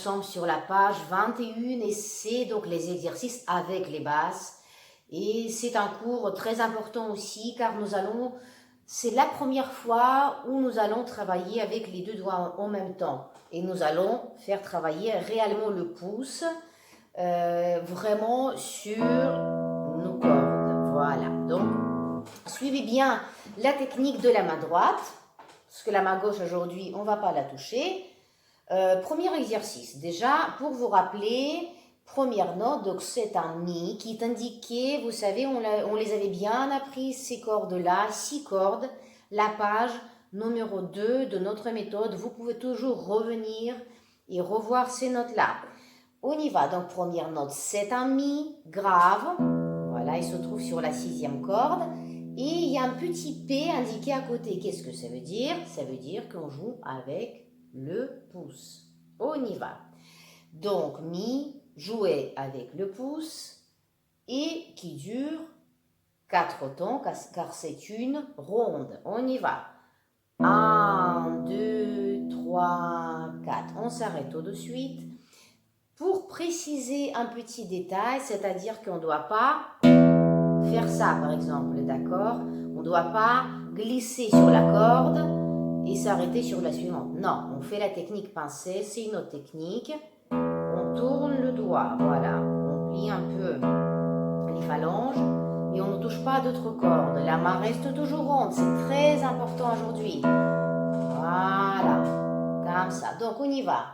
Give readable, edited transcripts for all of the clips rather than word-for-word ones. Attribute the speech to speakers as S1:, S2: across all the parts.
S1: sommes sur la page 21 et c'est donc les exercices avec les basses. Et c'est un cours très important aussi car c'est la première fois où nous allons travailler avec les deux doigts en même temps. Et nous allons faire travailler réellement le pouce vraiment sur nos cordes. Voilà, donc suivez bien la technique de la main droite, parce que la main gauche aujourd'hui, on ne va pas la toucher. Premier exercice, déjà pour vous rappeler, première note, donc c'est un Mi qui est indiqué, vous savez, on les avait bien appris, ces cordes-là, 6 cordes, la page numéro 2 de notre méthode, vous pouvez toujours revenir et revoir ces notes-là. On y va, donc première note, c'est un Mi grave, voilà, il se trouve sur la 6e corde, et il y a un petit P indiqué à côté. Qu'est-ce que ça veut dire? Ça veut dire qu'on joue avec le pouce. On y va. Donc, Mi, jouer avec le pouce, et qui dure 4 temps, car c'est une ronde. On y va. 1, 2, 3, 4. On s'arrête tout de suite. Pour préciser un petit détail, c'est-à-dire qu'on ne doit pas faire ça, par exemple, d'accord? On ne doit pas glisser sur la corde et s'arrêter sur la suivante. Non, on fait la technique pincée, c'est une autre technique. On tourne le doigt, voilà. On plie un peu les phalanges et on ne touche pas d'autres cordes. La main reste toujours ronde, c'est très important aujourd'hui. Voilà, comme ça. Donc on y va.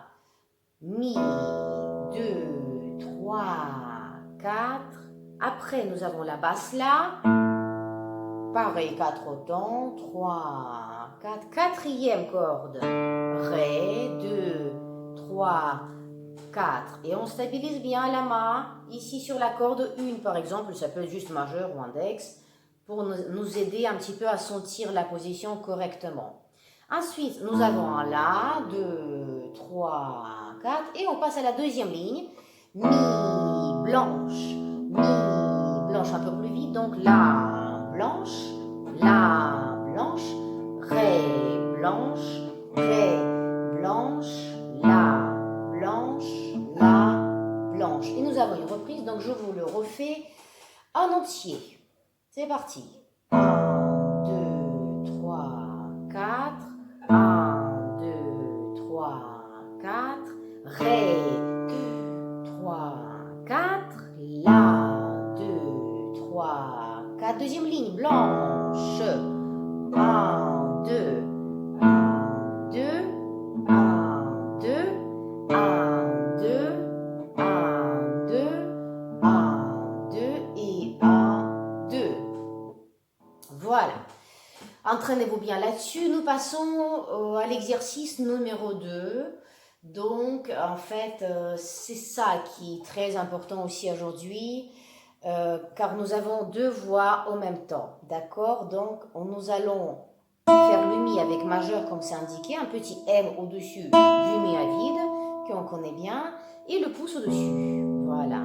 S1: Mi, 2, 3, 4. Après, nous avons la basse là. Pareil, 4 temps. 3, 4. Quatrième corde. Ré, 2, 3, 4. Et on stabilise bien la main. Ici sur la corde 1, par exemple, ça peut être juste majeur ou index, pour nous aider un petit peu à sentir la position correctement. Ensuite, nous avons un La, 2, 3, 4. Et on passe à la deuxième ligne. Mi, blanche. Mi, blanche un peu plus vite. Donc La, blanche. La, blanche. Ré, blanche. Ré, blanche. La, blanche. La, blanche. Et nous avons une reprise. Donc je vous le refais en entier. C'est parti. 1, 2, 3, 4. 1, 2, 3, 4. Ré, 2, 3, 4. La, 2, 3, 4. Deuxième ligne, blanche. 1, 2, 1, 2, 1, 2, 1, 2, 1, 2, 1, 2 et 1, 2. Voilà. Entraînez-vous bien là-dessus. Nous passons à l'exercice numéro 2. Donc, en fait, c'est ça qui est très important aussi aujourd'hui, car nous avons 2 voix en même temps. D'accord? Donc, nous allons faire le Mi avec majeur, comme c'est indiqué, un petit M au-dessus du Mi à vide, qu'on connaît bien, et le pouce au-dessus. Voilà.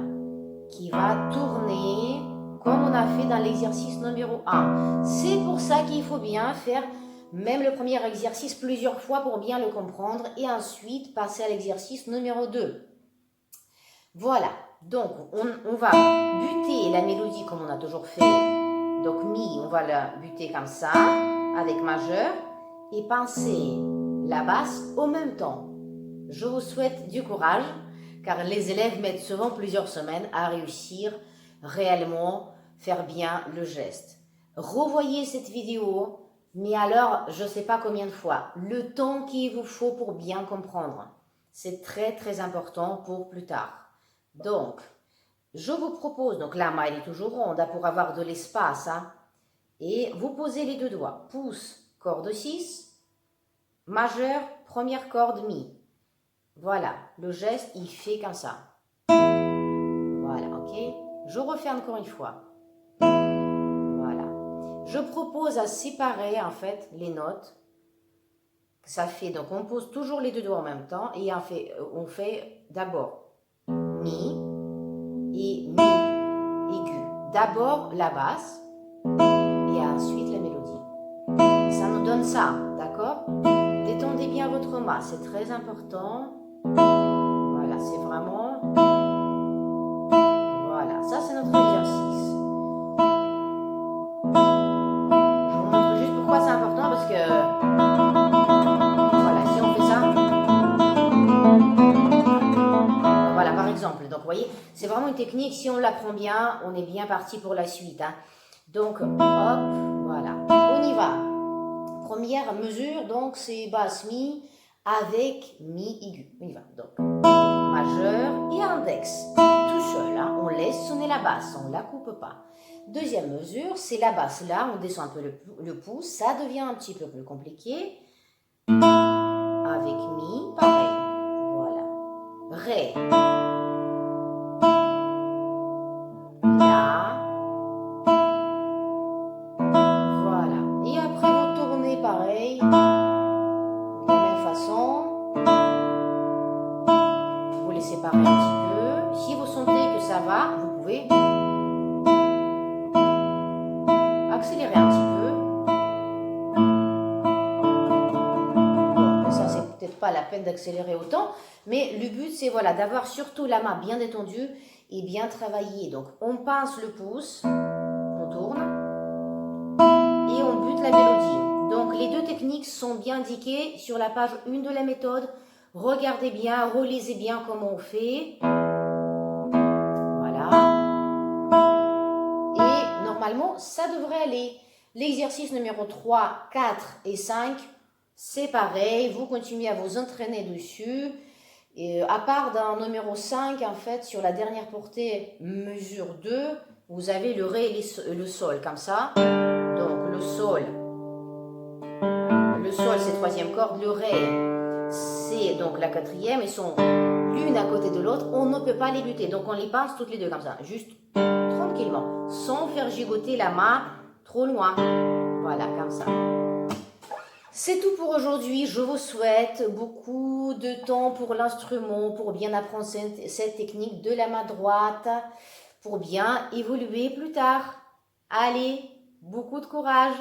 S1: Qui va tourner comme on a fait dans l'exercice numéro 1. C'est pour ça qu'il faut bien faire même le premier exercice plusieurs fois pour bien le comprendre et ensuite passer à l'exercice numéro 2. Voilà, donc on va buter la mélodie comme on a toujours fait. Donc Mi, on va la buter comme ça, avec majeur, et pincer la basse au même temps. Je vous souhaite du courage, car les élèves mettent souvent plusieurs semaines à réussir réellement faire bien le geste. Revoyez cette vidéo, mais alors je ne sais pas combien de fois, le temps qu'il vous faut pour bien comprendre. C'est très très important pour plus tard. Donc, je vous propose, donc la main elle est toujours ronde pour avoir de l'espace, hein, et vous posez les 2 doigts, pouce, corde 6, majeur, première corde Mi. Voilà, le geste, il fait comme ça. Voilà, ok? Je refais encore une fois. Voilà. Je propose à séparer, en fait, les notes. Ça fait, donc on pose toujours les 2 doigts en même temps et on fait d'abord Mi et Mi aigu. D'abord la basse et ensuite la mélodie. Et ça nous donne ça, d'accord? Détendez bien votre main, c'est très important. Voilà. vraiment. Voilà, ça c'est notre exercice. Je vous montre juste pourquoi c'est important parce que voilà, si on fait ça, voilà par exemple. Donc vous voyez, c'est vraiment une technique. Si on l'apprend bien, on est bien parti pour la suite. Hein. Donc hop, voilà, on y va. Première mesure, donc c'est basse mi avec mi aigu. On y va. Donc majeur et index, tout seul. Hein. On laisse sonner la basse, on ne la coupe pas. Deuxième mesure, c'est la basse. Là, on descend un peu le pouce, ça devient un petit peu plus compliqué. Avec mi, pareil. Voilà. Ré. La. Voilà. Et après, vous tournez pareil. De la même façon. Vous les séparez un petit peu. Si vous sentez que ça va, vous pouvez accélérer un petit peu. Bon, ça c'est peut-être pas la peine d'accélérer autant, mais le but c'est voilà, d'avoir surtout la main bien détendue et bien travaillée. Donc on pince le pouce, on tourne et on bute la mélodie. Donc les deux techniques sont bien indiquées sur la page 1 de la méthode. Regardez bien, relisez bien comment on fait. Voilà. Et normalement, ça devrait aller. L'exercice numéro 3, 4 et 5, c'est pareil. Vous continuez à vous entraîner dessus. Et à part d'un numéro 5, en fait, sur la dernière portée, mesure 2, vous avez le Ré et le Sol, comme ça. Donc, le Sol, c'est troisième corde. Le Ré, c'est donc la quatrième. Ils sont l'une à côté de l'autre. On ne peut pas les buter. Donc, on les pince toutes les deux, comme ça. Juste tranquillement, sans faire gigoter la main trop loin. Voilà, comme ça. C'est tout pour aujourd'hui. Je vous souhaite beaucoup de temps pour l'instrument, pour bien apprendre cette technique de la main droite, pour bien évoluer plus tard. Allez, beaucoup de courage.